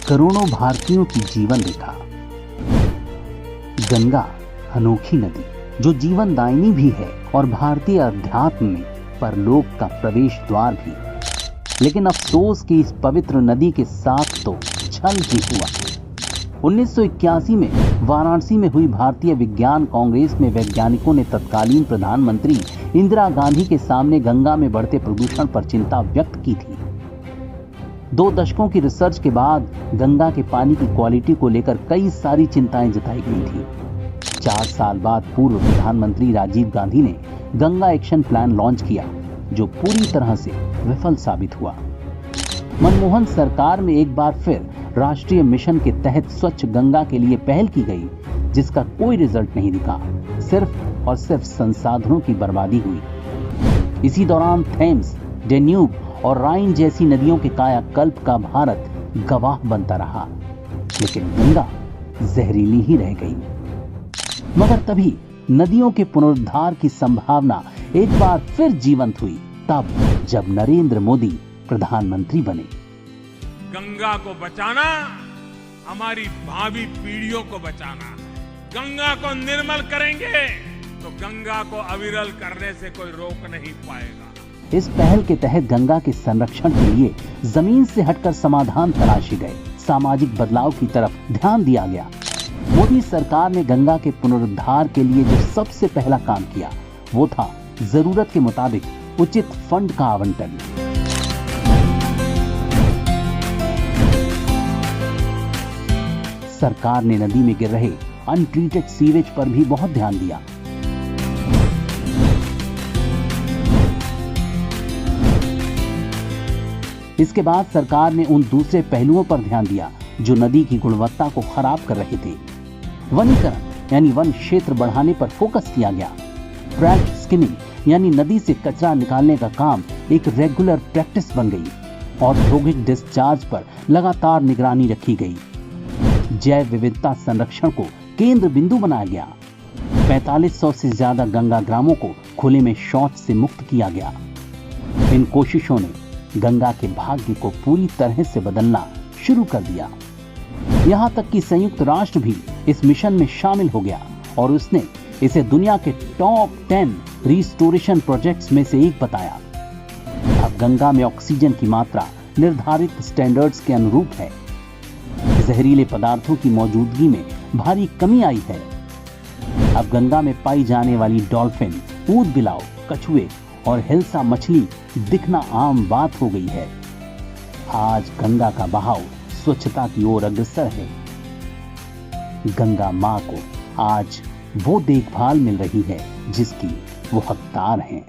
करोड़ों भारतीयों की जीवन रेखा। गंगा अनोखी नदी जो जीवन दायिनी भी है और भारतीय अध्यात्म में परलोक का प्रवेश द्वार भी। लेकिन अफसोस कि इस पवित्र नदी के साथ तो छल ही हुआ। 1981 में वाराणसी में हुई भारतीय विज्ञान कांग्रेस में वैज्ञानिकों ने तत्कालीन प्रधानमंत्री इंदिरा गांधी के सामने गंगा में बढ़ते प्रदूषण पर चिंता व्यक्त की थी। 2 दशकों की रिसर्च के बाद गंगा के पानी की क्वालिटी को लेकर कई सारी चिंताएं जताई गई थी। 4 साल बाद पूर्व प्रधानमंत्री राजीव गांधी ने गंगा एक्शन प्लान लॉन्च किया, जो पूरी तरह से विफल साबित हुआ। मनमोहन सरकार में एक बार फिर राष्ट्रीय मिशन के तहत स्वच्छ गंगा के लिए पहल की गई, जिसका कोई रिजल्ट नहीं दिखा। सिर्फ और सिर्फ संसाधनों की बर्बादी हुई। इसी दौरान थेम्स, डेन्यूब और राइन जैसी नदियों के कायाकल्प का भारत गवाह बनता रहा, लेकिन गंगा जहरीली ही रह गई। मगर तभी नदियों के पुनरुद्धार की संभावना एक बार फिर जीवंत हुई, तब जब नरेंद्र मोदी प्रधानमंत्री बने। गंगा को बचाना हमारी भावी पीढ़ियों को बचाना है। गंगा को निर्मल करेंगे तो गंगा को अविरल करने से कोई रोक नहीं पाएगा। इस पहल के तहत गंगा के संरक्षण के लिए जमीन से हटकर समाधान तलाशे गए। सामाजिक बदलाव की तरफ ध्यान दिया गया। मोदी सरकार ने गंगा के पुनरुद्धार के लिए जो सबसे पहला काम किया, वो था जरूरत के मुताबिक उचित फंड का आवंटन। सरकार ने नदी में गिर रहे अनट्रीटेड सीवेज पर भी बहुत ध्यान दिया। इसके बाद सरकार ने उन दूसरे पहलुओं पर ध्यान दिया जो नदी की गुणवत्ता को खराब कर रहे थे। वनीकरण यानी वन क्षेत्र बढ़ाने पर फोकस किया गया। ट्रैश स्किमिंग यानी नदी से कचरा निकालने का काम एक रेगुलर प्रैक्टिस बन गई। औद्योगिक डिस्चार्ज पर लगातार निगरानी रखी गई। जैव विविधता संरक्षण को केंद्र बिंदु बनाया गया। 4500 से ज्यादा गंगा ग्रामों को खुले में शौच से मुक्त किया गया। इन कोशिशों ने गंगा के भाग्य को पूरी तरह से बदलना शुरू कर दिया। यहां तक कि संयुक्त राष्ट्र भी इस मिशन में शामिल हो गया और उसने इसे दुनिया के टॉप 10 रिस्टोरेशन प्रोजेक्ट्स में से एक बताया। अब गंगा में ऑक्सीजन की मात्रा निर्धारित स्टैंडर्ड्स के अनुरूप है। जहरीले पदार्थों की मौजूदगी में भारी कमी आई है। अब गंगा में पाई जाने वाली डॉल्फिन, ऊदबिलाव, कछुए और हिल्सा मछली दिखना आम बात हो गई है। आज गंगा का बहाव स्वच्छता की ओर अग्रसर है। गंगा मां को आज वो देखभाल मिल रही है जिसकी वो हकदार हैं।